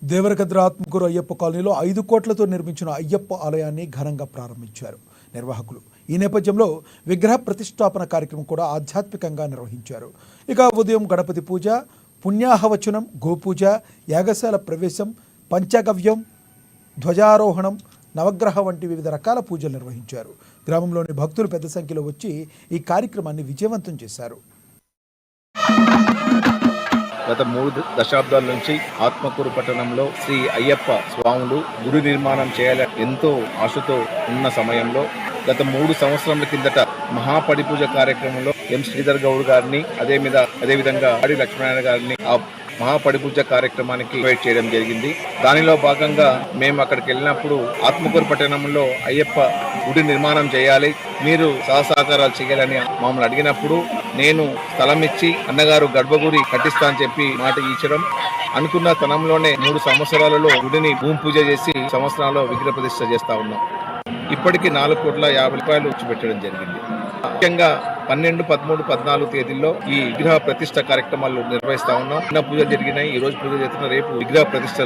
దేవరగద్ర ఆత్మకూరు అయ్యప్ప కాలనీలో 5 కోట్లతో నిర్మించిన అయ్యప్ప ఆలయాన్ని ఘనంగా ప్రారంభించారు నిర్వాహకులు. ఈ నేపథ్యంలో విగ్రహ ప్రతిష్టాపన కార్యక్రమం కూడా ఆధ్యాత్మికంగా నిర్వహించారు. ఇక ఉదయం గణపతి పూజ, పుణ్యాహవచనం, గోపూజ, యాగశాల ప్రవేశం, పంచగవ్యం, ధ్వజారోహణం, నవగ్రహ వంటి వివిధ రకాల పూజలు నిర్వహించారు. గ్రామంలోని భక్తులు పెద్ద సంఖ్యలో వచ్చి ఈ కార్యక్రమాన్ని విజయవంతం చేశారు. గత 3 దశాబ్దాల నుంచి ఆత్మకూరు పట్టణంలో శ్రీ అయ్యప్ప స్వాములు గుడి నిర్మాణం చేయాలని ఎంతో ఆశతో ఉన్న సమయంలో గత 3 సంవత్సరాల కిందట మహాపడిపూజ కార్యక్రమంలో ఎం శ్రీధర్ గౌడ్ గారిని అదేవిధంగా ఆడి లక్ష్మీనారాయణ గారిని ఆ మహాపడిపూజ కార్యక్రమానికి ఇన్వైట్ చేయడం జరిగింది. దానిలో భాగంగా మేము అక్కడికి వెళ్ళినప్పుడు ఆత్మకూరు పట్టణంలో అయ్యప్ప గుడి నిర్మాణం చేయాలి, మీరు సహసహకారాలు చేయాలని మమ్మల్ని అడిగినప్పుడు నేను స్థలం ఇచ్చి అన్నగారు గర్భగుడి కట్టిస్తా అని చెప్పి మాట ఇచ్చడం, అనుకున్న తనంలోనే 3 సంవత్సరాలలో గుడిని భూమి పూజ చేసి సంవత్సరాల్లో విగ్రహ ప్రతిష్ఠ చేస్తా ఉన్నాం. ఇప్పటికీ 4,50,00,000 ఖర్చు పెట్టడం జరిగింది. ముఖ్యంగా 12, 13, 14 తేదీల్లో ఈ విగ్రహ ప్రతిష్ఠ కార్యక్రమాలు నిర్వహిస్తా ఉన్నాం. పూజ జరిగినాయి, ఈ రోజు పూజ చేస్తున్న, రేపు విగ్రహ ప్రతిష్ఠ